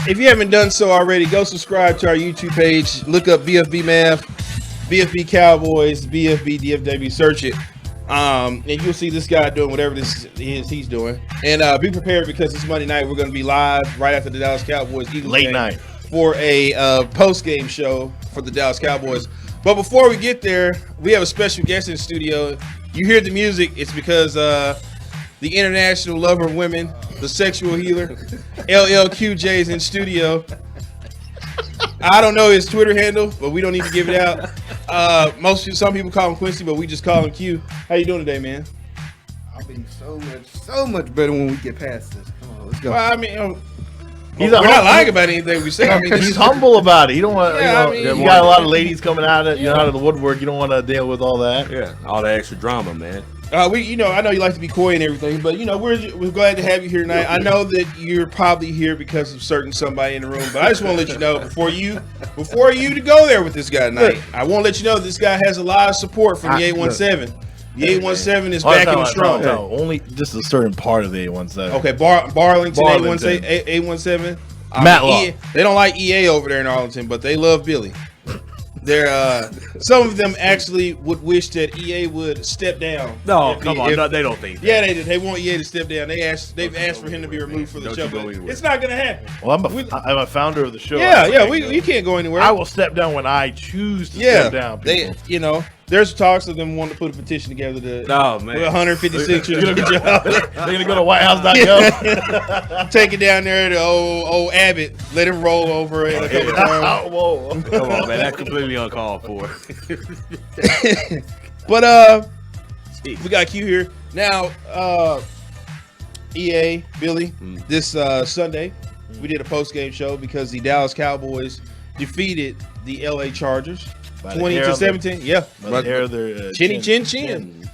If you haven't done so already, go subscribe to our YouTube page. Look up bFb Math, bFb Cowboys, bFb DFW. Search it. And you'll see this guy doing whatever this is he's doing. And be prepared because it's Monday night. We're going to be live right after the Dallas Cowboys Eagles late game night for a post-game show for the Dallas Cowboys. But before we get there, we have a special guest in the studio. You hear the music, it's because the international lover of women, the sexual healer, LLQJ is in studio. I don't know his Twitter handle, but we don't need to give it out. Some people call him Quincy, but we just call him Q. How you doing today, man? I'll be so much better when we get past this. Come on, let's go. Well, I mean, we're not lying about anything we say. I mean, he's humble about it. You don't want, you got a lot of ladies coming out of the woodwork. You don't want to deal with all that. Yeah, all that extra drama, man. I know you like to be coy and everything, but we're glad to have you here tonight. I know that you're probably here because of certain somebody in the room, but I just want to let you know before you to go there with this guy tonight, I want to let you know this guy has a lot of support from the 817. The 817 is backing strong. No, only just a certain part of the 817. Okay, Barlington 817. Matlock. They don't like EA over there in Arlington, but they love Billy. They're some of them actually would wish that EA would step down. No, come on, no, they don't think that. Yeah, they did. They want EA to step down. They've asked for him to be removed from the show, but it's not going to happen. Well, I'm a founder of the show. Yeah, we can't go anywhere. I will step down when I choose to step down. People. There's talks of them wanting to put a petition together to 156. They're going to go to whitehouse.gov. Take it down there to old Abbott. Let him roll over it a couple times. Whoa. Come on, man. That's completely uncalled for. But we got Q here. Now, EA, Billy, this Sunday, we did a post-game show because the Dallas Cowboys defeated the LA Chargers 20-17. Yeah. By the hair of their chin.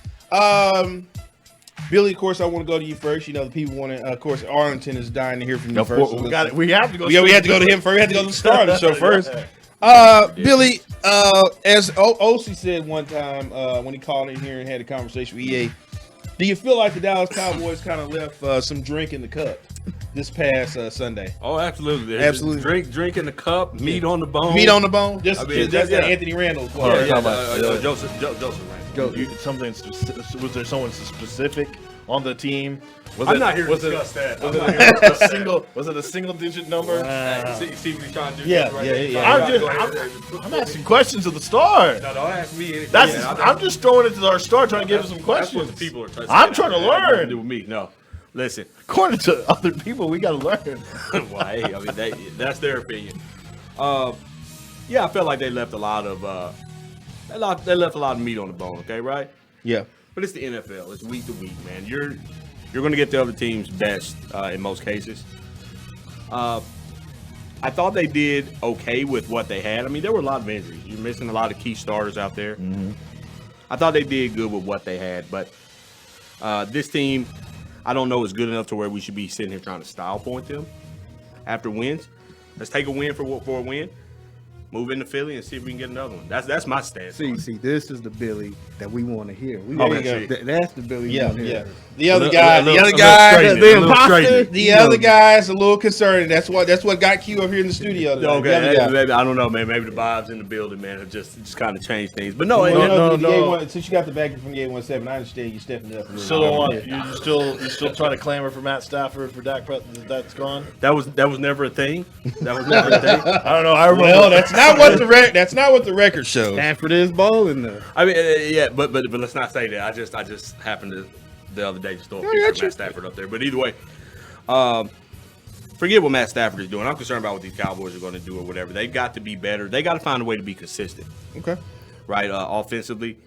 Billy, of course, I want to go to you first. The people want to, of course, Arlington is dying to hear from you first. We have to go. Yeah, we have to go to him first. We have to go to the star of the show first. Billy, as OC said one time when he called in here and had a conversation with EA, do you feel like the Dallas Cowboys kind of left some drink in the cup this past Sunday? Oh, absolutely. Absolutely. Drink in the cup, meat on the bone. Meat on the bone? Just Anthony Randall. Joseph Randall. Was there someone specific on the team? I'm not here to discuss that. Was it a single-digit number? See what he's trying to do? Yeah. I'm asking questions of the star. No, don't ask me anything. I'm just throwing it to our star, trying to give him some questions. That's what the people are trying to I'm trying to learn. To do with me. No, listen. According to other people, we got to learn. Well, hey, I mean, that's their opinion. Yeah, I felt like they left a lot of meat on the bone. Okay, right? Yeah. But it's the NFL. It's week to week, man. You're going to get the other team's best in most cases. I thought they did okay with what they had. I mean, there were a lot of injuries. You're missing a lot of key starters out there. Mm-hmm. I thought they did good with what they had, but this team, I don't know, is good enough to where we should be sitting here trying to style point them after wins. Let's take a win for a win. Move into Philly and see if we can get another one. That's my stance. See, this is the Billy that we want to hear. That's the Billy. Yeah. The other guy's a little concerned. That's what got Q up here in the studio. Okay, maybe I don't know, man. Maybe the vibes in the building, man, have just kind of changed things. But no. Since you got the backing from the 817, I understand you stepping it up a little. You're still trying to clamor for Matt Stafford for Dak Prescott. That's gone. That was never a thing. That was never a thing. I don't know. I remember. Well, that's not what the record shows. Stafford is balling though. I mean, yeah, but let's not say that. I just happened to the other day just throw a picture of Matt Stafford up there. But either way, forget what Matt Stafford is doing. I'm concerned about what these Cowboys are going to do or whatever. They've got to be better. They got to find a way to be consistent. Okay. Right. Offensively,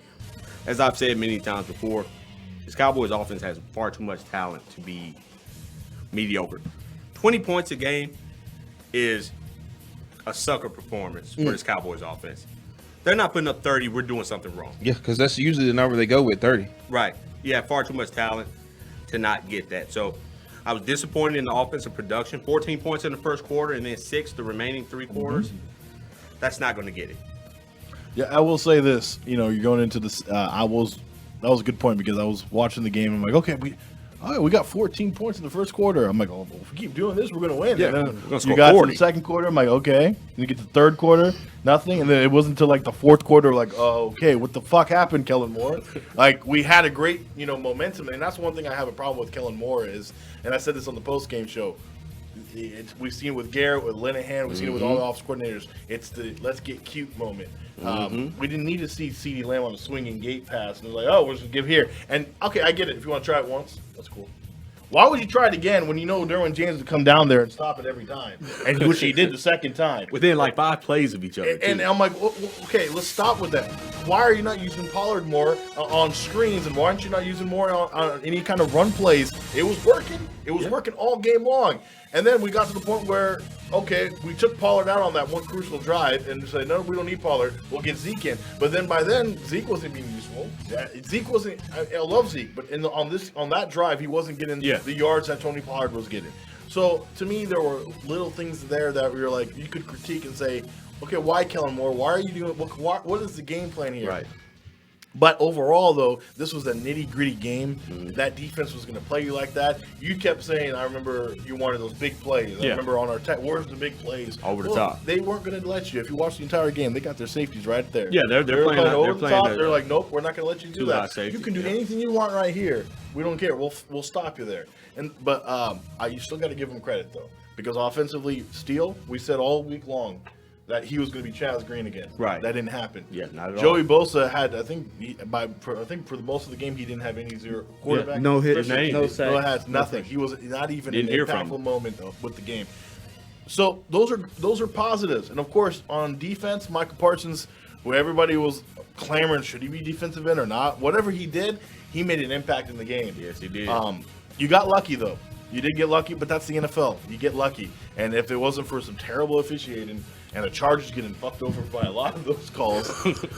as I've said many times before, this Cowboys offense has far too much talent to be mediocre. 20 points a game is a sucker performance for this Cowboys offense. They're not putting up 30. We're doing something wrong. Yeah, because that's usually the number they go with, 30. Right. Yeah, far too much talent to not get that. So I was disappointed in the offensive production. 14 points in the first quarter and then 6 the remaining 3 quarters. That's not going to get it. Yeah, I will say this. You're going into this. That was a good point because I was watching the game. I'm like, okay, all right, we got 14 points in the first quarter. I'm like, oh, well, if we keep doing this, we're going to win. Yeah, And then we're gonna you score got 40. to the second quarter. I'm like, okay. And you get to the third quarter, nothing. And then it wasn't until like the fourth quarter, like, oh, okay, what the fuck happened, Kellen Moore? Like, we had a great, momentum. And that's one thing I have a problem with Kellen Moore is, and I said this on the post-game show, we've seen it with Garrett, with Linehan, we've seen it with all the offensive coordinators. It's the let's get cute moment. We didn't need to see CeeDee Lamb on a swinging gate pass. And it was like, oh, we'll just give here. And, okay, I get it. If you want to try it once, that's cool. Why would you try it again when you know Derwin James would come down there and stop it every time? And which he did the second time. Within like 5 plays of each other. And I'm like, okay, let's stop with that. Why are you not using Pollard more on screens? And why aren't you not using more on any kind of run plays? It was working. It was working all game long. And then we got to the point where, okay, we took Pollard out on that one crucial drive and said, no, we don't need Pollard. We'll get Zeke in. But then by then, Zeke wasn't being useful. Zeke wasn't. I love Zeke, but on that drive, he wasn't getting the yards that Tony Pollard was getting. So to me, there were little things there that we were like, you could critique and say, okay, why Kellen Moore? Why are you doing? What is the game plan here? Right. But overall, though, this was a nitty-gritty game. That defense was going to play you like that. You kept saying, I remember you wanted those big plays. I remember on our where's the big plays? Over the top. They weren't going to let you. If you watch the entire game, they got their safeties right there. Yeah, they're playing over the top. the- They're like, nope, we're not going to let you do that. safety, You can do anything you want right here. We don't care. We'll stop you there. But you still got to give them credit, though. Because offensively, Steele, we said all week long, that he was going to be Chaz Green again. Right. That didn't happen. Yeah, not at all. Joey Bosa had, I think for the most of the game, he didn't have any zero quarterback. No hit, name. no sack. No has nothing. He was not even Didn't an hear from impactful him. moment with the game. So those are positives. And of course, on defense, Micha Parsons, where everybody was clamoring, should he be defensive end or not? Whatever he did, he made an impact in the game. Yes, he did. You got lucky though. You did get lucky, but that's the NFL. You get lucky. And if it wasn't for some terrible officiating and the Chargers getting fucked over by a lot of those calls,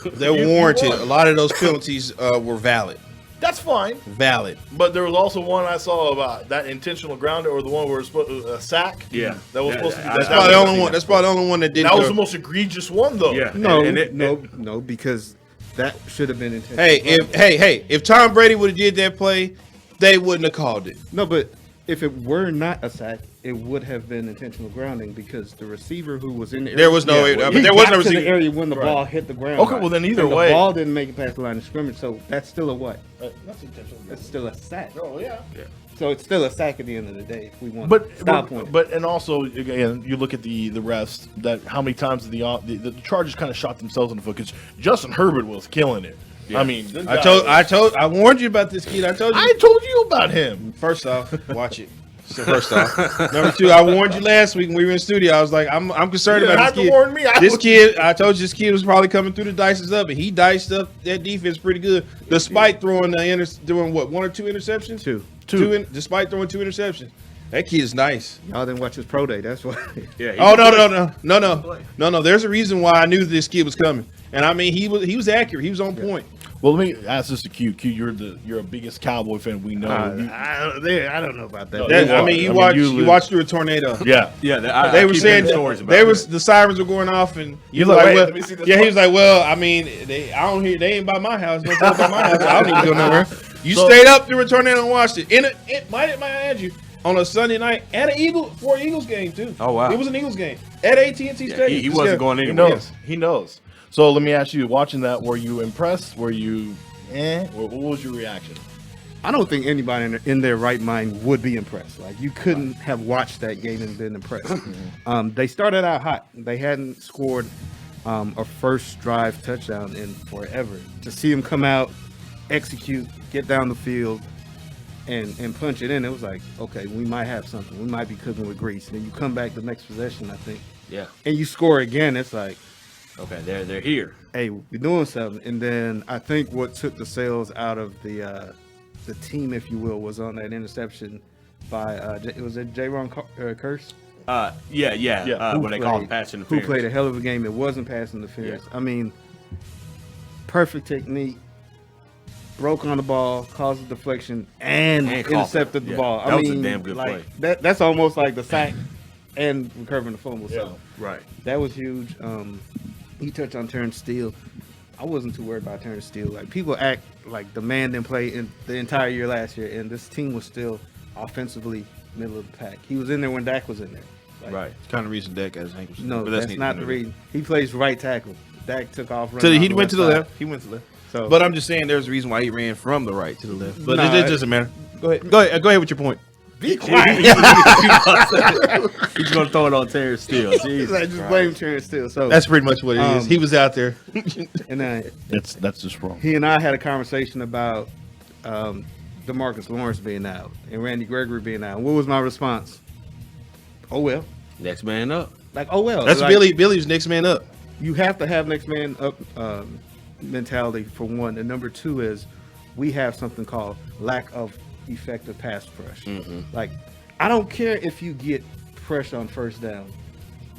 They're warranted. A lot of those penalties were valid. that's fine. Valid. But there was also one I saw about that intentional grounder, or the one where it was a sack. Yeah. That was supposed to be. That's probably the only one. That's probably the only one that didn't. That was go. the most egregious one, though. Yeah. No, because that should have been intentional. If Tom Brady would have did that play, they wouldn't have called it. No, but if it were not a sack, it would have been intentional grounding because the receiver who was in the area, There was no. he there got was no to the receiver. area when the ball hit the ground. Okay, well then either And way, the ball didn't make it past the line of scrimmage, so that's still a what? that's intentional. That's still a sack. Oh yeah. So it's still a sack at the end of the day if we want But to stop pointing. but and also again, you look at the rest. That how many times did the Chargers kind of shot themselves in the foot because Justin Herbert was killing it. I mean, this guy I warned you about this kid. I told you. I told you about him. First off, watch it. So first off, number two, I warned you last week when we were in studio. I was like, I'm concerned You didn't about have this to kid. warn me. I told you this kid was probably coming through the dices up, and he diced up that defense pretty good, despite throwing doing what, 1 or 2 interceptions? Two. Despite throwing 2 interceptions. That kid is nice. Y'all didn't watch his pro day. That's why. Yeah. No. There's a reason why I knew this kid was coming, and I mean he was accurate. He was on point. Well, let me ask this to Q. Q, you're a biggest Cowboy fan. We know. I don't know about that. You watched through a tornado. Yeah. Yeah. They were saying stories about the sirens were going off, and You look, wait, let me see this he part. was like, well, I mean, they ain't by my house. No by my house. I don't need to go nowhere. You So- stayed up through a tornado and watched it. It might add you on a Sunday night at an Eagles game too. Oh, wow. It was an Eagles game at AT&T Stadium. He wasn't going He anywhere. knows. He knows. So let me ask you, watching that, were you impressed? Were you What was your reaction? I don't think anybody in their right mind would be impressed. Like, you couldn't have watched that game and been impressed. They started out hot. They hadn't scored a first drive touchdown in forever. To see them come out, execute, get down the field, and punch it in, it was like, okay, we might have something. We might be cooking with grease. And then you come back the next possession, I think, Yeah. and you score again. It's like, Okay, they're here. hey, we're doing something. And then I think what took the sails out of the team, if you will, was on that interception by was it J-Ron Curse? Yeah. When they called pass interference. Who played a hell of a game. It wasn't pass interference. Yeah. I mean, perfect technique. Broke on the ball, caused a deflection, and intercepted the ball. That was a damn good like, play. That's almost like the sack and recovering the fumble. Yeah. So Right. that was huge. He touched on Terrence Steele. I wasn't too worried about Terrence Steele. Like people act like the man didn't play in the entire year last year, and this team was still offensively middle of the pack. He was in there when Dak was in there. Like, Right. Kind of reason Dak has ankles. No, but that's not the reason. He plays right tackle. Dak took off. He went to the left. He went to the left. So, But I'm just saying there's a reason why he ran from the right to the left. But Nah, it doesn't matter. Go ahead with your point. be quiet. He's gonna throw it on Terrence Steele. Jesus I just Christ. blame Terrence Steele. So That's pretty much what it is. He was out there. and then That's just wrong. he and I had a conversation about DeMarcus Lawrence being out and Randy Gregory being out. What was my response? Oh well. Next man up. Like oh well. That's Like, Billy's next man up. You have to have next man up mentality for one, and number two is we have something called lack of effective pass rush. Like I don't care if you get pressure on first down.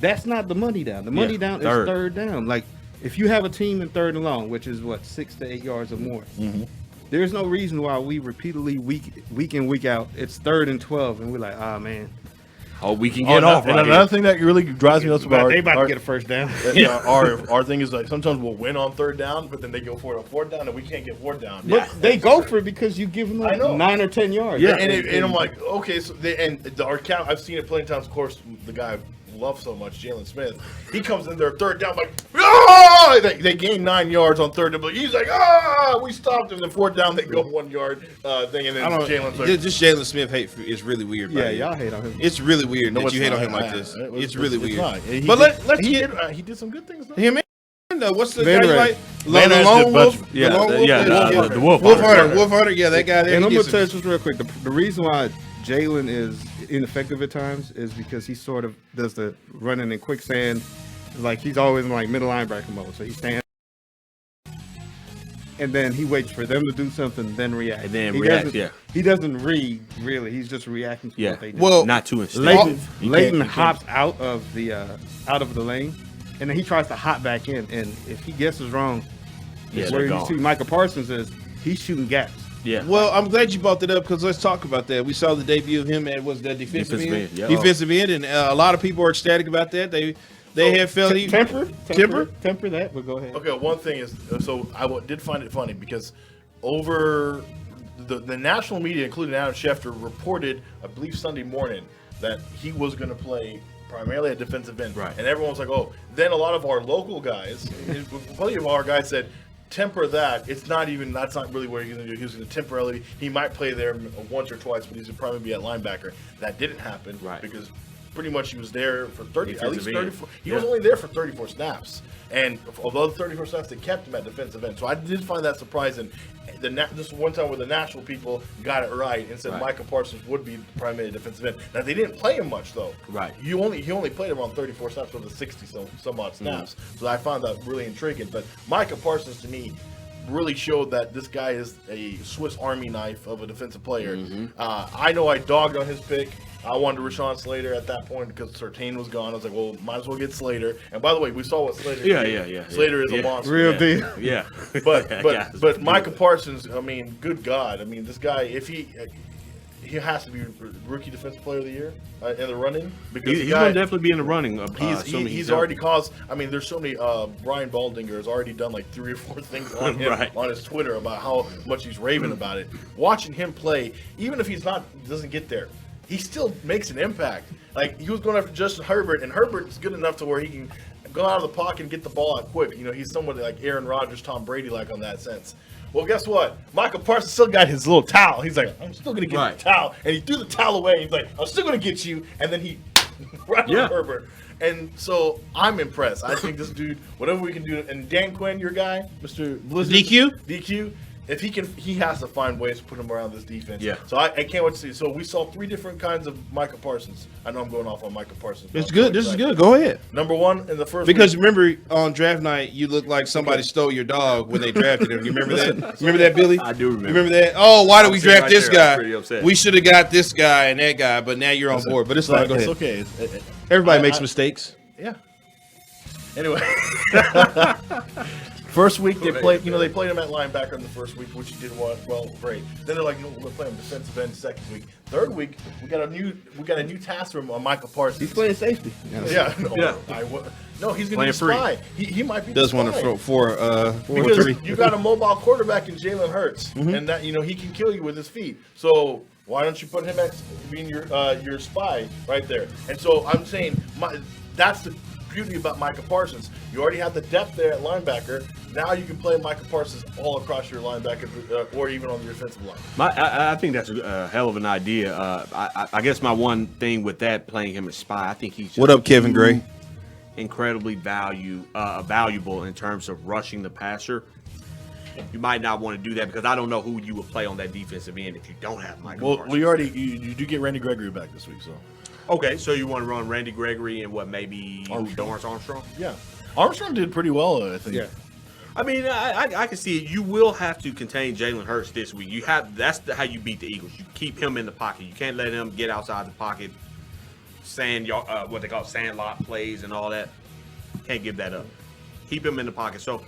That's not the money down. The money down is third down. Like if you have a team in third and long, which is what 6 to 8 yards or more, there's no reason why we repeatedly week in week out it's 3rd and 12, and we're like, ah man, Oh, we can get off And right another here. thing that really drives me nuts about they about our, to get a first down. our thing is like sometimes we'll win on 3rd down, but then they go for it on 4th down, and we can't get 4th down. But they go for it because you give them like I know. 9 or 10 yards. Yeah, and I'm like, okay, so our count. I've seen it plenty of times. Of course, the guy I love so much, Jalen Smith, he comes in there 3rd down, like, ah! They gain 9 yards on 3rd down, but he's like, ah, we stopped him. And 4th down, they go 1 yard thing, and then Jalen's like, Just Jalen Smith hate is really weird. Yeah, buddy. y'all hate on him. It's really weird that it's you hate on not. him like this. It's really weird. not. But let's get he did some good things. Though. him in. What's the Van guy you Red. like? Van The Red's Lone good Wolf? bunch. Yeah, The Lone Wolf? the Wolf Wolf Hunter. Hunter. Wolf Hunter. Yeah, that guy there. And he I'm gets gonna tell you some- just real quick. The reason why Jalen is ineffective at times is because he sort of does the running in quicksand. Like he's always in like middle linebacker mode. So he stands and then he waits for them to do something, then react. And then he reacts, doesn't- yeah. He doesn't read really. He's just reacting to Yeah. what they do. Well, Not too instinctive. Leighton hops out of the lane, and then he tries to hop back in. And if he guesses wrong, Yeah, where they're you gone. see Micha Parsons is he's shooting gaps. Yeah. Well, I'm glad you brought that up because let's talk about that. We saw the debut of him at that defensive Defensive end, end, yeah. defensive end, and a lot of people are ecstatic about that. They have felt he Temper that. But go ahead. Okay, one thing is, so did find it funny because over the national media, including Adam Schefter, reported, I believe Sunday morning, that he was going to play primarily at defensive end. Right. And everyone was like, oh. Then a lot of our local guys, plenty of our guys said, temper that. That's not really where he's going to do. He was going to temporarily, he might play there once or twice, but he's going to probably be at linebacker. That didn't happen. Right. Because pretty much he was there for 30, at least Defensive end. 34. He was only there for 34 snaps. And of the 34 snaps, they kept him at defensive end. So I did find that surprising. This one time where the national people got it right and said Right. Micha Parsons would be the primary defensive end. Now they didn't play him much though. Right. He only played him on 34 snaps of the 60 some odd snaps. So I found that really intriguing. But Micha Parsons to me really showed that this guy is a Swiss Army knife of a defensive player. I know I dogged on his pick. I wanted Rashawn Slater at that point because Surtain was gone. I was like, well, might as well get Slater. And by the way, we saw what Slater did. Yeah. Slater is a monster. Real deal. Yeah. But Micha Parsons, I mean, good God. I mean, this guy, if he has to be rookie defensive player of the year in the running because He's going to definitely be in the running. he's already caused. I mean, there's so many. Brian Baldinger has already done like 3 or 4 things on him Right. on his Twitter about how much he's raving about it. Watching him play, even if doesn't get there, he still makes an impact. Like he was going after Justin Herbert, and Herbert's good enough to where he can go out of the pocket and get the ball out quick. You know, he's somebody like Aaron Rodgers, Tom Brady, like on that sense. Well, guess what? Micha Parsons still got his little towel. He's like, I'm still going to get the towel. And he threw the towel away. He's like, I'm still going to get you. And then he right on Herbert. And so I'm impressed. I think this dude, whatever we can do. And Dan Quinn, your guy, Mr. Blizzard. DQ. If he has to find ways to put him around this defense. Yeah. So I can't wait to see. So we saw 3 different kinds of Micha Parsons. I know I'm going off on Micha Parsons. It's good. This is good. Go ahead. Number 1 in the first Because week. remember on draft night, you looked like somebody stole your dog when they drafted him. You remember that? Remember that, Billy? I do remember. You remember that? Oh, why did we sitting draft right this there. I was guy? pretty upset. We should have got this guy and that guy, but now you're on board. But it's fine. Go It's ahead. okay. Everybody I- makes I- mistakes. Yeah. Anyway. First week they played, they played him at linebacker in the first week, which he did well, great. Then they're like, we'll play him defensive end second week. Third week, we got a new task from Micha Parson. He's playing safety. Yeah, no, he's going to be a spy. He might be. Does the want to spy. throw because 3. you got a mobile quarterback in Jalen Hurts, and that he can kill you with his feet. So why don't you put him as being your spy right there? And so I'm saying that's the beauty about Micha Parsons. You already have the depth there at linebacker. Now you can play Micha Parsons all across your linebacker or even on your defensive line. I think that's a hell of an idea. I guess my one thing with that, playing him as spy, I think he's What up, Kevin Gray? Incredibly valuable in terms of rushing the passer. You might not want to do that because I don't know who you would play on that defensive end if you don't have Micha Parsons. Well, you do get Randy Gregory back this week, so. Okay, so you want to run Randy Gregory and maybe Dorrance Armstrong? Yeah. Armstrong did pretty well, I think. Yeah. I mean, I can see it. You will have to contain Jalen Hurts this week. That's how you beat the Eagles. You keep him in the pocket. You can't let him get outside the pocket, what they call sandlot plays and all that. Can't give that up. Keep him in the pocket. So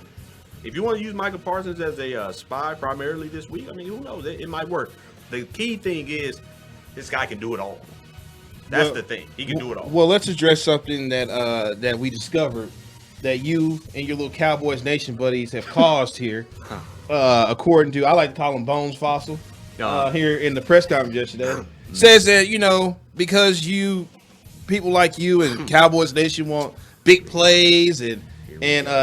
if you want to use Micha Parsons as a spy primarily this week, I mean, who knows? It might work. The key thing is this guy can do it all. That's the thing. He can do it all. Well, let's address something that we discovered that you and your little Cowboys Nation buddies have caused here. According to, I like to call him Bones Fassel, here in the press conference yesterday, says that, because people like you and Cowboys Nation want big plays and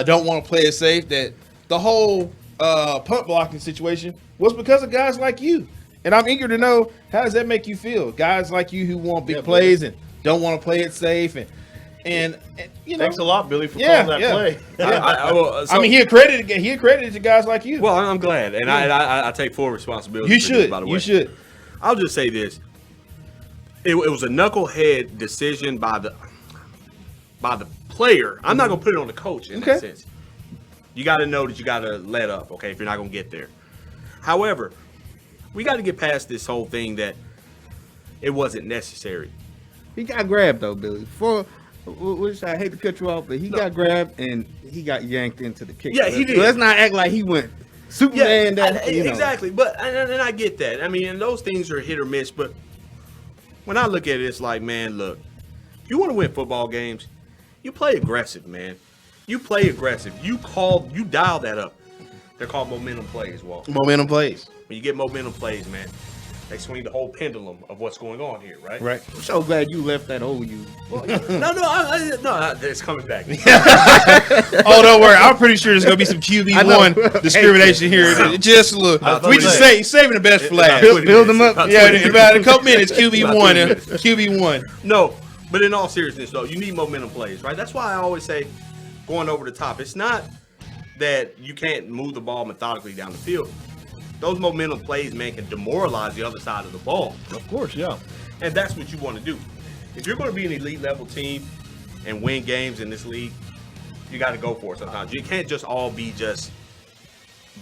don't want to play it safe, that the whole punt blocking situation was because of guys like you. And I'm eager to know, how does that make you feel? Guys like you who want big plays and don't want to play it safe, and Thanks a lot, Billy, for calling that play. I mean, he accredited to guys like you. Well, I'm glad, and I take full responsibility. You for should. This, by the way. You should. I'll just say this: it was a knucklehead decision by the player. I'm not gonna put it on the coach in that sense. You got to know that you got to let up, okay? If you're not gonna get there. However, we got to get past this whole thing that it wasn't necessary. He got grabbed though, Billy. Which I hate to cut you off, but he got grabbed and he got yanked into the kick. Yeah, he did. So let's not act like he went Superman. Exactly. But and I get that. I mean, and those things are hit or miss. But when I look at it, it's like, man, look, if you want to win football games, you play aggressive, man. You play aggressive. You dial that up. They're called momentum plays, Walt. Momentum plays. When you get momentum plays, man, they swing the whole pendulum of what's going on here, right? Right. I'm so glad you left that OU. No, it's coming back. Oh, don't worry. I'm pretty sure there's gonna be some QB1 discrimination here. Just look, we just saving the best for last. Build them up. Yeah, in about a couple minutes, QB1. No, but in all seriousness, though, you need momentum plays, right? That's why I always say going over the top. It's not that you can't move the ball methodically down the field. Those momentum plays, man, can demoralize the other side of the ball. Of course, yeah. And that's what you want to do. If you're going to be an elite level team and win games in this league, you got to go for it sometimes. You can't just all be just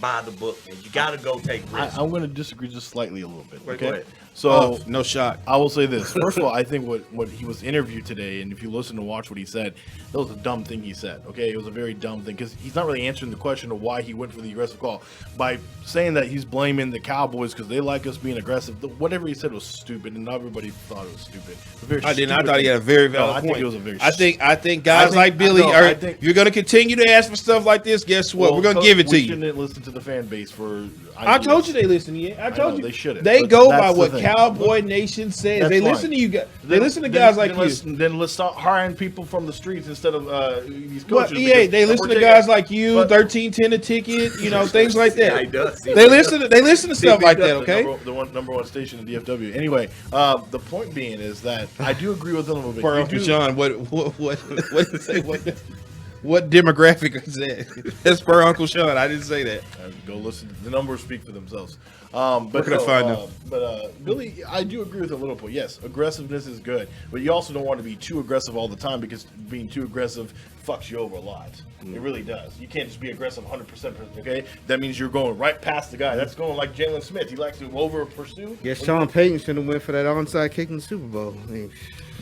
by the book. Man. You got to go take risks. I'm going to disagree just slightly a little bit. Wait, Okay. go ahead. So no shot. I will say this. First of all, I think what he was interviewed today, and if you listen and watch what he said, that was a dumb thing he said. Okay, it was a very dumb thing because he's not really answering the question of why he went for the aggressive call by saying that he's blaming the Cowboys because they like us being aggressive. Whatever he said was stupid, and everybody thought it was stupid. I didn't. I thought he had a very valid point. I think it was a very. I think guys like Billy are. If you're going to continue to ask for stuff like this, guess what? We're going to give it to you. We shouldn't listen to the fan base for. I told you they listen to you. I told you they shouldn't. They go by what Cowboy Nation says. They listen to you guys. They listen to guys like you. Then let's start hiring people from the streets instead of these Well, coaches. yeah, they listen to guys like you, 1310 a ticket, things like that. They listen to stuff like that, okay? The number one station in DFW. Anyway, the point being is that I do agree with them a little bit. For Uncle Sean, what did it say? What demographic is that? That's per Uncle Sean. I didn't say that. Go listen. The numbers speak for themselves. But Where can I find them? Billy, I do agree with a little point. Yes, aggressiveness is good, but you also don't want to be too aggressive all the time because being too aggressive fucks you over a lot. It really does. You can't just be aggressive 100%. Okay, that means you're going right past the guy. That's going like Jalen Smith. He likes to over pursue. Yeah, Sean Payton should have went for that onside kick in the Super Bowl.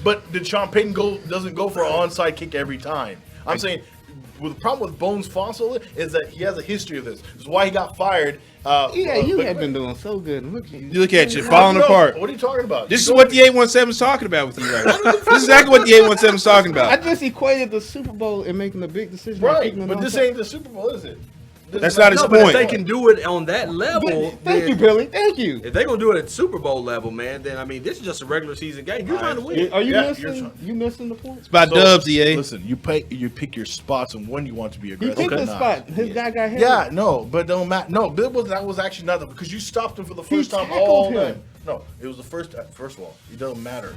But did Sean Payton doesn't go for an onside kick every time? I'm saying the problem with Bones Fassel is that he has a history of this. This is why he got fired. You have been doing so good. Look at you. You look at you, falling apart. What are you talking about? This is what the 817 is talking about with you right now. This is exactly what the 817 is talking I about. just equated the Super Bowl and making a big decision. Right, but this ain't the Super Bowl, is it? That's not his No, but if point. they can do it on that level, Thank you, Billy. Thank you. if they're gonna do it at Super Bowl level, man, then I mean, this is just a regular season game. You're trying to win. Are you Yeah, missing? You missing the point? It's about dubs, EA. Listen, you pick your spots and when you want to be He aggressive. picked or the not. spot. His guy got hit. Yeah, no, but don't matter. No, that was actually not because you stopped him for the first time tackled all him. night. No, it was the first. First of all, it doesn't matter.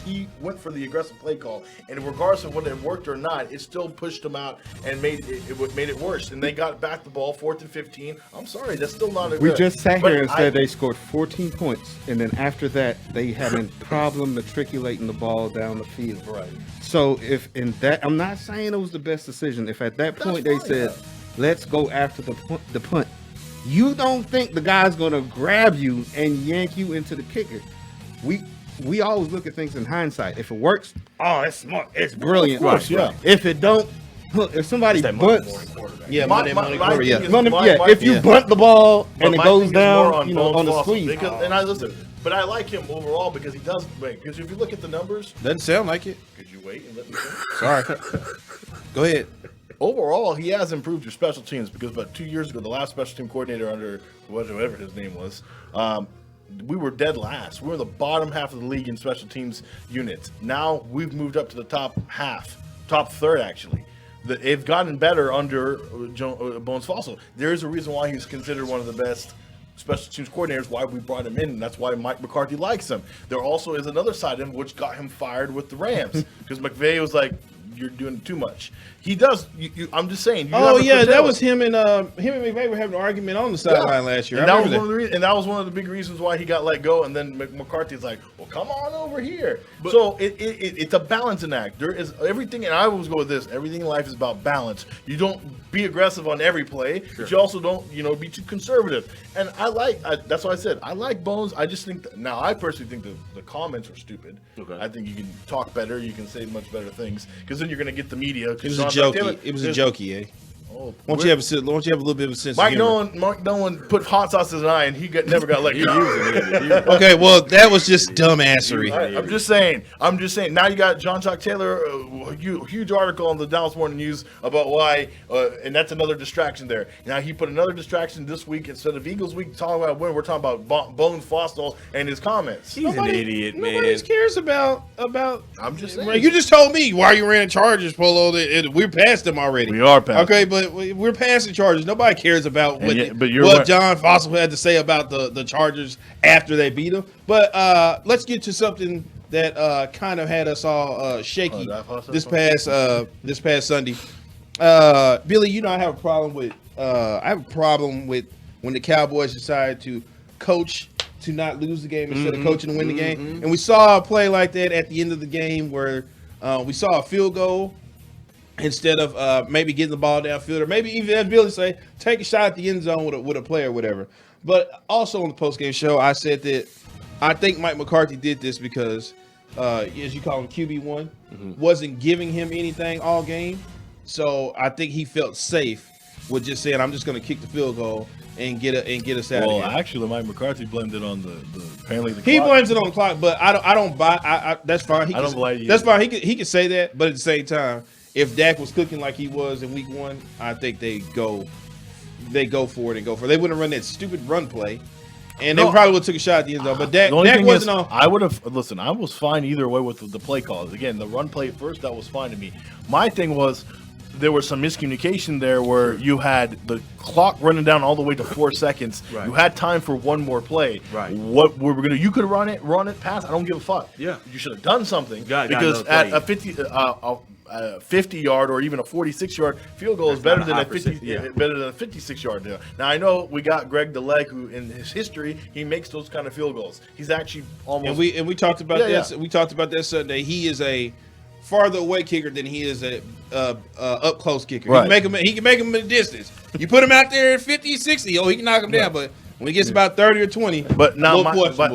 He went for the aggressive play call, and regardless of whether it worked or not, it still pushed him out and made it worse. And they got back the ball, 4th and 15. I'm sorry, that's still not a We good. just sat But here and said they scored 14 points, and then after that, they had a problem matriculating the ball down the field. Right. So if in that, I'm not saying it was the best decision. If at that point they fine, said, "Let's go after the punt," you don't think the guy's gonna grab you and yank you into the kicker? We always look at things in hindsight. If it works, oh, it's smart, it's brilliant. Of course, yeah. If it don't, look, if somebody bunts, Yeah, My Monday thing yeah. is- if you bunt the ball But and it my goes thing is more down, you know, Bones on the Fassel, squeeze. because, and I listen, but I like him overall because he does. Because if you look at the numbers, Doesn't sound like it. could you wait and let me finish? Sorry. Go ahead. Overall, he has improved your special teams because about 2 years ago, the last special team coordinator under whatever his name was, we were dead last. We were in the bottom half of the league in special teams units. Now we've moved up to the top half, top third actually. They've gotten better under Bones Fassel. There is a reason why he's considered one of the best special teams coordinators, why we brought him in, and that's why Mike McCarthy likes him. There also is another side of him which got him fired with the Rams because McVay was like, "You're doing too much." He does. I'm just saying. Oh yeah, that was him and McVay were having an argument on the sideline last year. And I that was remember one of the and that was one of the big reasons why he got let go. And then McCarthy's like, "Well, come on over here." So it's a balancing act. There is everything, and I always go with this: everything in life is about balance. You don't be aggressive on every play, but you also don't, be too conservative. And that's why I said I like Bones. I just think now I personally think the comments are stupid. Okay. I think you can talk better, you can say much better things, because then you're going to get the media. It was a jokey. It was a jokey, eh? Oh, Why don't you have a little bit of a sense Mike of humor? Nolan put hot sauce in his eye, and he never got let go. Okay, well, that was just dumbassery. I'm just saying. Now you got John Chuck Taylor, a huge article on the Dallas Morning News about why, and that's another distraction there. Now he put another distraction this week instead of Eagles week. Talking about when we're talking about Bones Fassel and his comments. He's an idiot, man. Nobody cares about. I'm just saying. You just told me why you ran Chargers, Polo. We're past them already. We are past. Okay, but we're past the Chargers. Nobody cares about what John Fassel had to say about the Chargers after they beat them. But let's get to something that kind of had us all shaky this past Sunday. Billy, I have a problem with when the Cowboys decide to coach to not lose the game instead of coaching to win the game. And we saw a play like that at the end of the game where we saw a field goal instead of maybe getting the ball downfield, or maybe even, as Billy say, take a shot at the end zone with a play or whatever. But also on the postgame show, I said that I think Mike McCarthy did this because, as you call him, QB1, wasn't giving him anything all game. So I think he felt safe with just saying, I'm just going to kick the field goal and get us out of here. Well, actually, Mike McCarthy blamed it on the apparently the He clock. blames it on the clock, but I don't buy. That's fine. I don't blame you. That's fine. He could say that, but at the same time, if Dak was cooking like he was in week 1, I think they go for it and go for it. They wouldn't run that stupid run play, and they probably would have took a shot at the end zone. But Dak wasn't on. I would have listen. I was fine either way with the play calls. Again, the run play first, that was fine to me. My thing was, there was some miscommunication there where you had the clock running down all the way to 4 seconds. Right. You had time for one more play. Right. What we were gonna? You could run it, pass. I don't give a fuck. Yeah. You should have done something Got because another at play. a 50-yard or even a 46-yard field goal is better not than a a high 50, percent, better than a 56-yard deal. Now I know we got Greg DeLeg, who in his history he makes those kind of field goals. He's actually almost. And we talked about that. Yeah. We talked about that Sunday. He is a farther away kicker than he is a up close kicker. Right. He can make him in the distance. You put him out there at 50, 60, he can knock him down. But When it gets about 30 or 20, But now,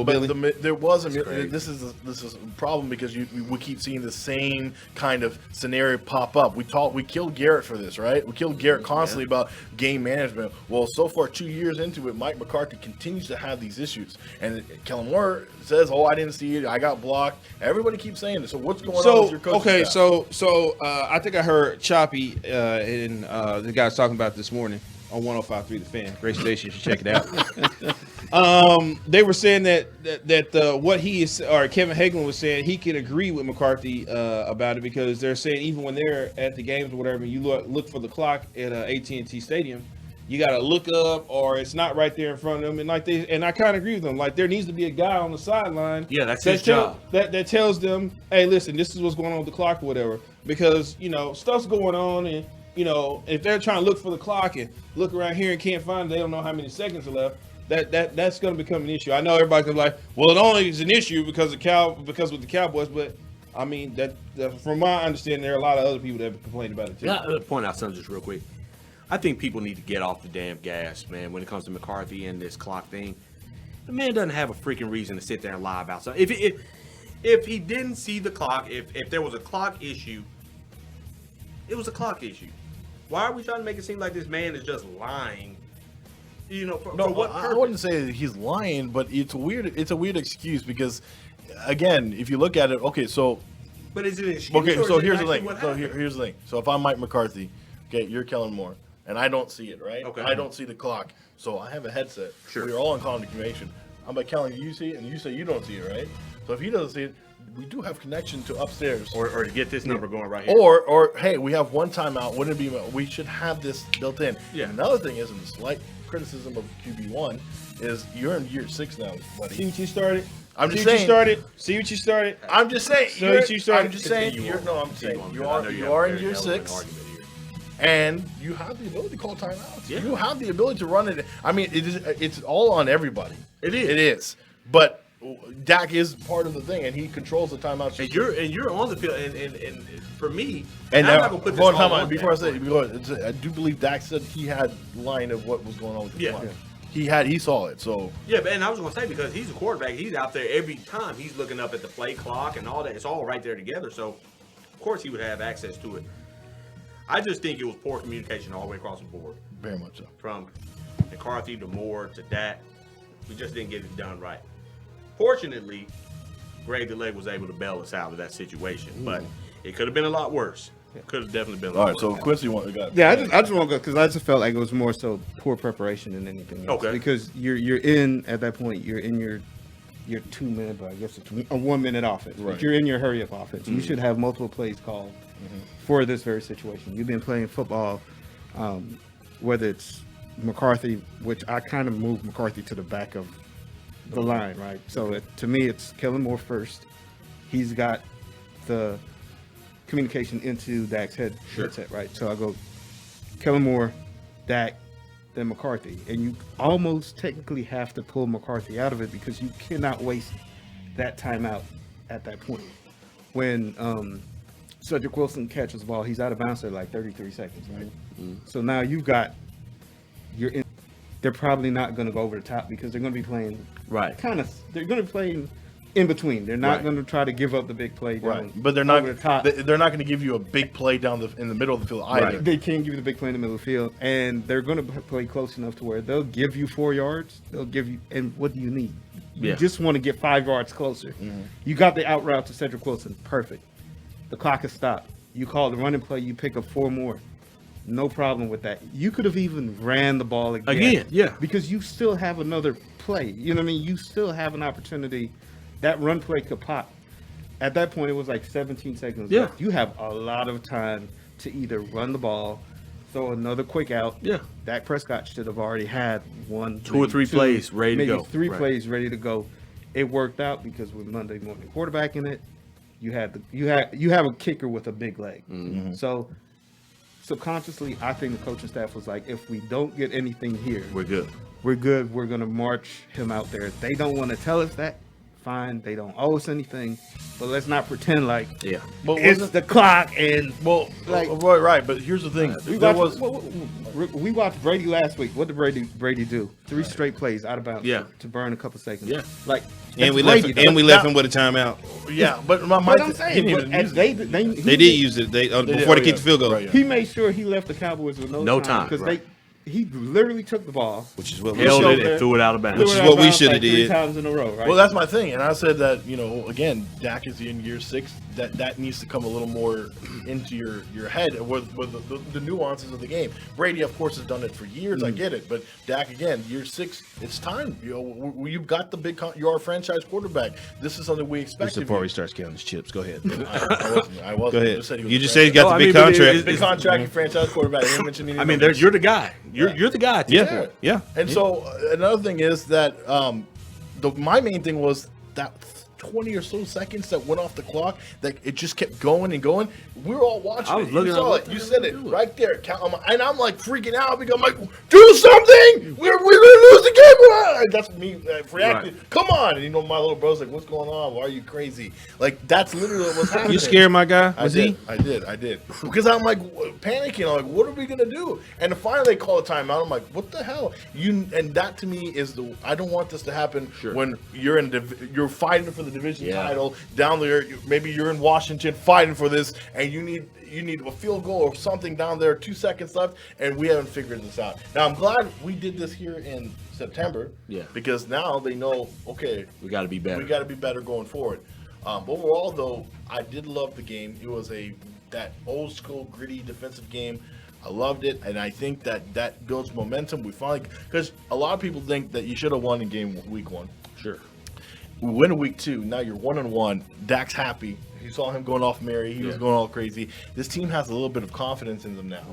Billy. there was this is a problem because we keep seeing the same kind of scenario pop up. We killed Garrett for this, right? We killed Garrett constantly about game management. Well, so far 2 years into it, Mike McCarthy continues to have these issues, and Kellen Moore says, "Oh, I didn't see it. I got blocked." Everybody keeps saying this. So what's going on with your coaching staff? So I think I heard Choppy and the guys talking about this morning on 105.3 The Fan. Great station, you should check it out. They were saying that what he is, or Kevin Hagelin was saying, he can agree with McCarthy about it, because they're saying even when they're at the games or whatever, you look for the clock at AT&T Stadium, you got to look up, or it's not right there in front of them. And I kind of agree with them. Like, there needs to be a guy on the sideline. Yeah, that's his job. That tells them, hey, listen, this is what's going on with the clock or whatever, because stuff's going on, and if they're trying to look for the clock and look around here and can't find it, they don't know how many seconds are left. That's going to become an issue. I know everybody's gonna be like, well, it only is an issue because with the Cowboys, but I mean that from my understanding, there are a lot of other people that have complained about it too. Yeah, point out something just real quick. I think people need to get off the damn gas, man, when it comes to McCarthy and this clock thing. The man doesn't have a freaking reason to sit there and lie about something. If he didn't see the clock, if there was a clock issue, it was a clock issue. Why are we trying to make it seem like this man is just lying? For what purpose? I wouldn't say that he's lying, but it's a weird excuse because, again, if you look at it, okay, so. But is it an excuse? Okay, so here's the thing. Here's Here's the thing. So if I'm Mike McCarthy, okay, you're Kellen Moore, and I don't see it, right? Okay. I don't see the clock, so I have a headset. Sure. We're all in common communication. I'm like, Kellen, you see it, and you say you don't see it, right? So if he doesn't see it, we do have connection to upstairs. Or to get this number going right here. Or hey, we have one timeout. Wouldn't it be? We should have this built in. Yeah. And another thing is, and the slight criticism of QB1 is you're in year 6 now, buddy. See what you started? I'm just See what saying. you started? I'm just saying. So what you started? I'm just saying. I'm saying you are in year 6, and you have the ability to call timeouts. Yeah. You have the ability to run it. I mean, it's all on everybody. It is. It is. But Dak is part of the thing, and he controls the timeouts. And you're on the field, and for me, and I'm now, not gonna put this all on before Dak. I do believe Dak said he had line of what was going on with the clock. He saw it. So yeah, and I was gonna say, because he's a quarterback, he's out there every time. He's looking up at the play clock and all that. It's all right there together. So of course he would have access to it. I just think it was poor communication all the way across the board. very much so. From McCarthy to Moore to Dak, we just didn't get it done right. Fortunately, Greg the Leg was able to bail us out of that situation, but it could have been a lot worse. Could have definitely been a lot worse. All right, so Quincy, Yeah, I just want to go because I just felt like it was more so poor preparation than anything else. Okay. Because you're in at that point, you're in your 2 minute, but I guess it's a 1 minute offense. Right. But you're in your hurry up offense. You should have multiple plays called for this very situation. You've been playing football, whether it's McCarthy, which I kind of moved McCarthy to the back of the line, right? So to me, it's Kellen Moore first. He's got the communication into Dak's headset, right? So I go Kellen Moore, Dak, then McCarthy. And you almost technically have to pull McCarthy out of it because you cannot waste that timeout at that point. When Cedric Wilson catches the ball, he's out of bounds at like 33 seconds, right? So now you've got, they're probably not going to go over the top because they're going to be playing they're going to be playing in between. They're not going to try to give up the big play down but they're not over the top. They're not going to give you a big play down in the middle of the field either. They can't give you the big play in the middle of the field, and they're going to play close enough to where they'll give you 4 yards. They'll give you, and what do you need? You just want to get 5 yards closer. You got the out route to Cedric Wilson, perfect. The clock is stopped. You call the running play, you pick up 4 more. No problem with that. You could have even ran the ball again. Because you still have another play. You know what I mean? You still have an opportunity. That run play could pop. At that point, it was like 17 seconds left. You have a lot of time to either run the ball, throw another quick out. Dak Prescott should have already had 2 or 3 plays ready to go. Maybe 3 plays ready to go. It worked out because with Monday morning quarterback in it, you have a kicker with a big leg. So subconsciously, I think the coaching staff was like, if we don't get anything here, We're good. We're good. We're going to march him out there. They don't want to tell us that. fine. They don't owe us anything. But let's not pretend like But it's the clock and well, like right. But here's the thing: we watched Brady last week. What did Brady do? 3 straight plays out of bounds to burn a couple seconds. Yeah. Like And we Brady, left him with a timeout. Yeah, but my But I'm he saying, didn't but even use it. They did use it before they kicked the field goal, Right, yeah. He made sure he left the Cowboys with no time because he literally took the ball, which is what we held should. it and threw it out of bounds. Which is what we should have like 3 did. times in a row, right? Well, that's my thing, and I said that again, Dak is in year 6. That needs to come a little more into your head with the nuances of the game. Brady, of course, has done it for years. I get it, but Dak again, year 6. It's time. You've got the big. You're our franchise quarterback. This is something we expect. Before he starts counting his chips, go ahead. I wasn't. Go ahead. You just said he got the big contract. big contract, franchise quarterback. I didn't mention any I mean, you're the guy. You're the guy. At this point. Yeah. And so another thing is that my main thing was that 20 or so seconds that went off the clock, that it just kept going and going. We were all watching. I was it. looking You at saw what it. the You hell said they it doing. right there. And I'm like freaking out because I'm like, do something. We're gonna lose the game. That's me reacting. Right. Come on. And my little bro's like, what's going on? Why are you crazy? Like that's literally what was happening. You scared my guy? I Was he? did. Because I'm like panicking. I'm like, what are we gonna do? And finally they call a timeout. I'm like, what the hell? And that to me is I don't want this to happen when you're you're fighting for the division title down there. Maybe you're in Washington fighting for this, and you need a field goal or something down there. 2 seconds left, and we haven't figured this out. Now I'm glad we did this here in September. Yeah. Because now they know. Okay, We got to be better. we got to be better going forward. Overall, though, I did love the game. It was that old school gritty defensive game. I loved it, and I think that builds momentum. We finally, because a lot of people think that you should have won in week 1. Sure. We win in week 2. Now you're 1-1. Dak's happy. You saw him going off Mary. He was going all crazy. This team has a little bit of confidence in them now.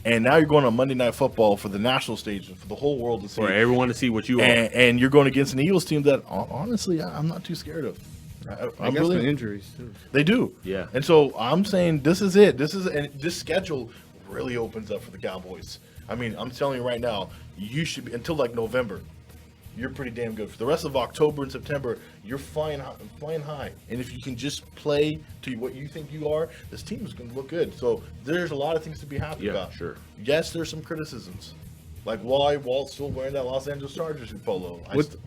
And now you're going on Monday Night Football for the national stage, for the whole world to see. For everyone to see what you are. And you're going against an Eagles team that, honestly, I'm not too scared of. I guess the injuries too. They do. Yeah. And so I'm saying this is it. And this schedule really opens up for the Cowboys. I mean, I'm telling you right now, you should be until like November. You're pretty damn good. For the rest of October and September, you're flying high. And if you can just play to what you think you are, this team is going to look good. So there's a lot of things to be happy about. Sure. Yes, there's some criticisms. Like why Walt's still wearing that Los Angeles Chargers polo.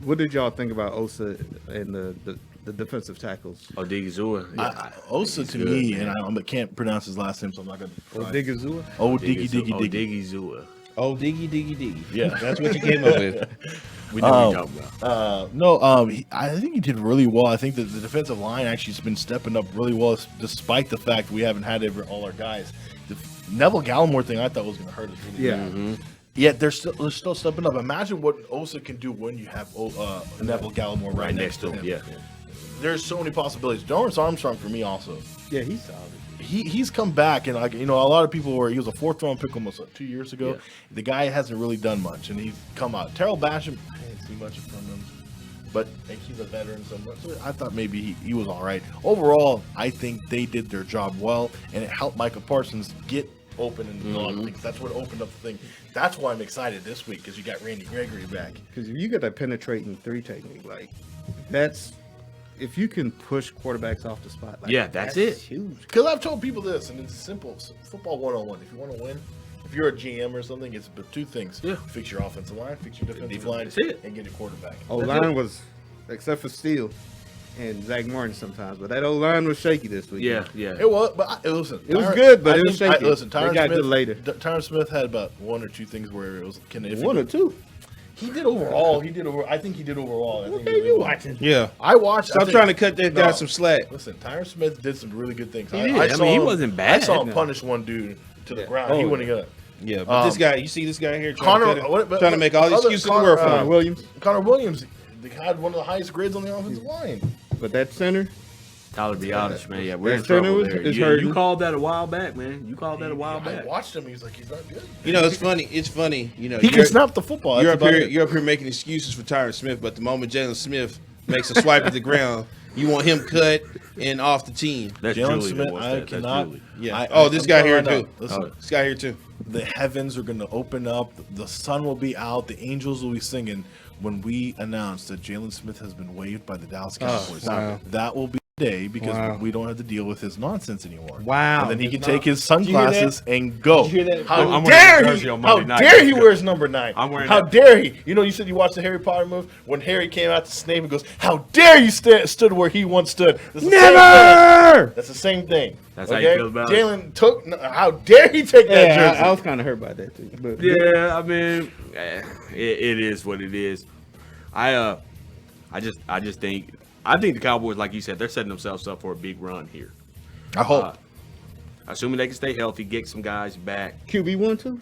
What did y'all think about Osa and the defensive tackles? Odigizua. Osa to me, and I can't pronounce his last name, so I'm not going to. Odigizua? Odigizua. Oh, diggy. Yeah. That's what you came up with. We know what you're talking about. I think he did really well. I think that the defensive line actually has been stepping up really well, despite the fact we haven't had all our guys. The Neville Gallimore thing I thought was going to hurt us really bad. Yet they're still stepping up. Imagine what Osa can do when you have Neville Gallimore right next to him. Yeah. There's so many possibilities. Dorrance Armstrong for me also. Yeah, he's solid. He's come back, and a lot of people he was a 4th round pick almost 2 years ago. Yeah. The guy hasn't really done much, and he's come out. Terrell Basham, I didn't see much from him, but he's a veteran somewhat. So I thought maybe he was all right. Overall, I think they did their job well, and it helped Micha Parsons get open and a lot of things. That's what opened up the thing. That's why I'm excited this week because you got Randy Gregory back. Because if you got that penetrating 3 technique, like that's. If you can push quarterbacks off the spot, that's it. Huge. Because I've told people this, and it's simple. Football 101. If you want to win, if you're a GM or something, it's but 2 things. Yeah. Fix your offensive line, fix your defensive line, That's it. and get a quarterback. O-line was, except for Steele and Zach Martin sometimes, but that O-line was shaky this week. Yeah. It was, but listen. It was good, but I it was think- shaky. Listen, They Tyron got Smith, good later. Tyron Smith had about 1 or 2 things where it was. One or two. He did overall. I think he did overall. What game you watching? Yeah. I watched. Stop trying to cut that guy some slack. Listen, Tyron Smith did some really good things. He did. I mean, he wasn't bad. I saw him punish one dude to the ground. He wouldn't get up. Yeah, but this guy, you see this guy here trying Connor, to make all the excuses in the world for him. Williams. Connor Williams had one of the highest grades on the offensive line. But that center, Tyler Biotis, man. Yeah, we're in That center trouble is there. hurting. You called that a while back, man. I watched him. He's like, he's not good. You know, it's funny. You know, He can snap the football. You're That's up about here. it. You're up here making excuses for Tyron Smith, but the moment Jalen Smith makes a swipe at the ground, you want him cut and off the team. That's Jalen Julie. Smith, that wants I that. cannot. That's Julie. Yeah. This I'm guy telling here you right too. now, listen, This guy here too. the heavens are going to open up. The sun will be out. The angels will be singing when we announce that Jalen Smith has been waived by the Dallas Cowboys. wow. That will be the day because Wow. we don't have to deal with his nonsense anymore. Wow. And then he It's can not- take his you hear that? sunglasses and go. Did you hear that? How I'm wearing dare the he? jersey on How Monday night. dare he wears number 9? I'm wearing How that. dare he? You know, you said you watched the Harry Potter movie. When Harry came out to Snape and goes, "How dare you stood where he once stood?" That's the same thing. Never. That's the same thing. That's how you feel about it? Jalen took. How dare he take that Yeah, jersey? I was kind of hurt by that too. But Yeah, I mean, it is what it is. I just think the Cowboys, like you said, they're setting themselves up for a big run here. I hope. Assuming they can stay healthy, get some guys back. QB1 too.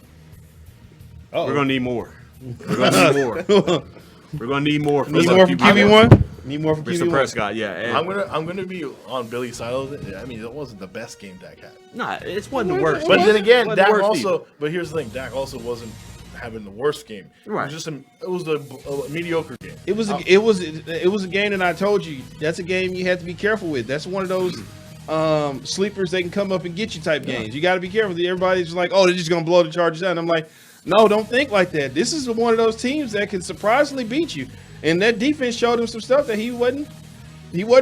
We're gonna need more. We're gonna need more. We're gonna need more. Need more from QB1? Need more from Mr. QB1? Prescott, yeah. And, I'm gonna be on Billy's side of it. I mean, it wasn't the best game Dak had. nah, it wasn't the worst. But then again, Wasn't the Dak worst also. either. But here's the thing: Dak also wasn't having the worst game. Right. It was a mediocre game. It was a game that I told you that's a game you have to be careful with. That's one of those sleepers they can come up and get you type games. You got to be careful. Everybody's just like, oh, they're just gonna blow the Chargers out. And I'm like, no, don't think like that. This is one of those teams that can surprisingly beat you. And that defense showed him some stuff that he wasn't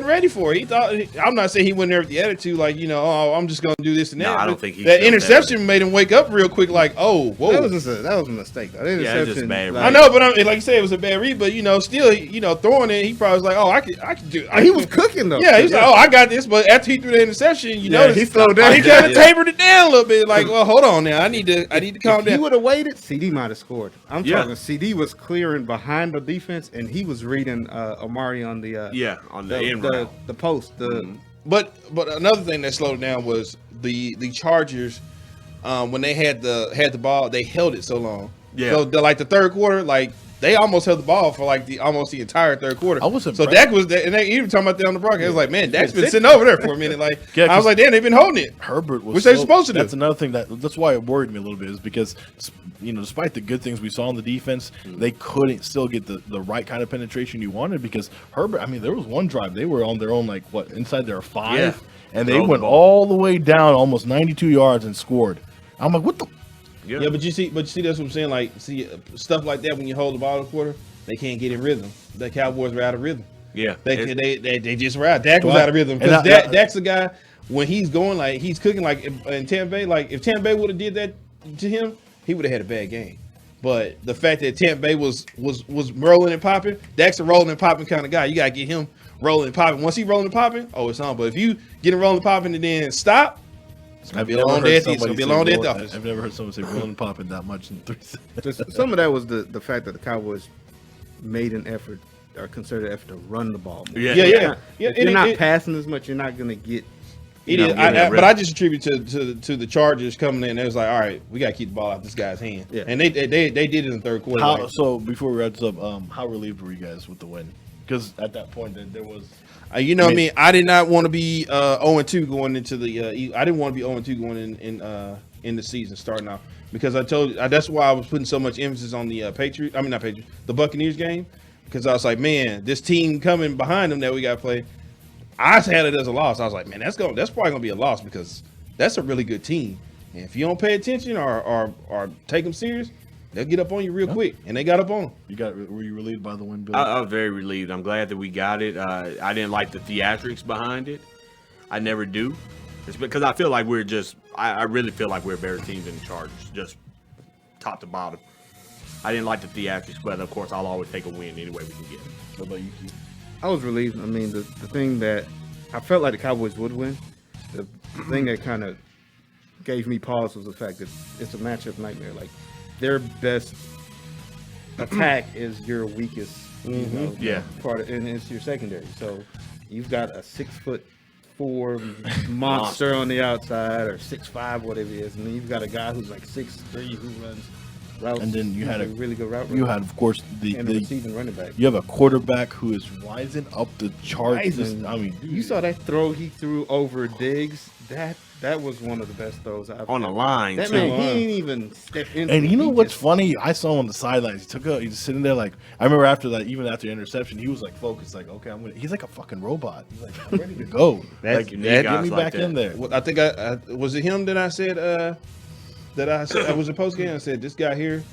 ready for. He thought, I'm not saying he went there with the attitude like, oh, I'm just gonna do this and that. No, I don't But think he that felt interception made him wake up real quick. Like, oh, whoa. That was a mistake. Though. That Yeah, it was just interception, bad. like- I know, but like you said, it was a bad read. But still, throwing it, he probably was like, "Oh, I could do." He was cooking though. Yeah, he was like, "Oh, I got this." But after he threw the interception, you notice he slowed down. He kind of tapered it down a little bit. Like, well, hold on now, I need to calm If he down. would have waited, CD might have scored. I'm Yeah. talking. CD was clearing behind the defense, and he was reading Amari on the on the end route. the post. But another thing that slowed down was the Chargers. When they had the ball, they held it so long. Yeah. So the third quarter, they almost held the ball for almost the entire third quarter. I was so impressed. Dak was there, and they even talking about that on the broadcast. It was like, man, Dak's been sitting sitting over there for a minute. Yeah, I was like, damn, they've been holding it. Herbert was Which they supposed to do. That's another thing that's why it worried me a little bit is because despite the good things we saw on the defense, they couldn't still get the right kind of penetration you wanted because Herbert. I mean, there was one drive they were on their own inside their 5, Yeah. and they Throw the went ball. all the way down almost 92 yards and scored. I'm like, what the? Yeah, but you see, that's what I'm saying. Stuff like that when you hold the ball a quarter, they can't get in rhythm. The Cowboys were out of rhythm. Yeah, They just were out. Dak was Right. out of rhythm And because I- Dak's the guy when he's going he's cooking in Tampa Bay. If Tampa Bay would have did that to him, he would have had a bad game. But the fact that Tampa Bay was rolling and popping, Dak's a rolling and popping kind of guy. You gotta get him rolling and popping. Once he rolling and popping, oh, it's on. But if you get him rolling and popping and then stop, it's gonna be a long day at the office. I've never heard someone say rolling and popping that much in 3 seconds. Just, some of that was the fact that the Cowboys made an effort or considered an effort to run the ball. more. Yeah. Yeah. If you're not passing as much, you're not going to get. It is, but I just attribute to the Chargers coming in. It was like, all right, we got to keep the ball out this guy's hand. Yeah. And they did it in the third quarter. So before we wrap this up, how relieved were you guys with the win? Because at that point, there was. What I mean? I did not want to be 0-2 going into the. I didn't want to be 0-2 going in the season starting off because I told you that's why I was putting so much emphasis on the the Buccaneers game because I was like, man, this team coming behind them that we got to play. I had it as a loss. I was like, man, that's probably gonna be a loss because that's a really good team. And if you don't pay attention or take them serious, they'll get up on you real quick. And they got up on them. Were you relieved by the win, Bill? I was very relieved. I'm glad that we got it. I didn't like the theatrics behind it. I never do. It's because I feel like we're just. I really feel like we're a better team than the Chargers, just top to bottom. I didn't like the theatrics, but of course I'll always take a win any way we can get it. What about you, Keith? I was relieved. I mean, the thing that I felt like the Cowboys would win, the thing that kind of gave me pause was the fact that it's a matchup nightmare. Like, their best attack is your weakest Yeah. part, and it's your secondary. So you've got a 6'4" monster on the outside, or 6'5", whatever it is, and then you've got a guy who's like 6'3" who runs routes. And then you had a really good route. You runner, had, of course, and a receiving running back. you have a quarterback who is rising up the charts. Rising. I mean, You saw that throw he threw over Diggs. That was one of the best throws I've On the line, That too. man, he ain't even step into. And it. you know He what's just- funny? I saw him on the sidelines. He's sitting there like I remember after that, even after the interception, he was like focused, like, okay, he's like a fucking robot. He's like, I'm ready to go. That's- Like, that- get me guys like back that. in there. Well, I think I was it him that I said I was a post game. I said this guy here,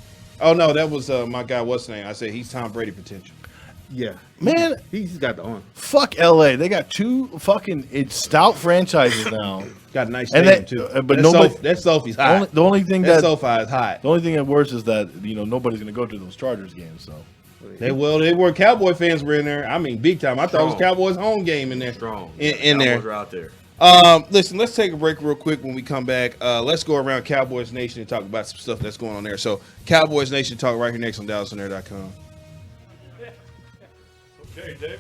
Oh no, that was my guy. What's his name? I said he's Tom Brady potential. Yeah, Man, he's got the arm. fuck LA. They got two fucking stout franchises now. Got a nice And stadium that- too. but that nobody- that Sophie's hot. The only thing that that SoFi is hot. the only thing that worse is that nobody's gonna go to those Chargers games. So They were Cowboy fans were in there. I mean, big time. I thought it was Strong. Cowboys home game in there. Strong. In there. Cowboys are out there. Listen, let's take a break real quick. When we come back, let's go around Cowboys Nation and talk about some stuff that's going on there. So, Cowboys Nation talk right here next on DallasOnAir.com. okay, David.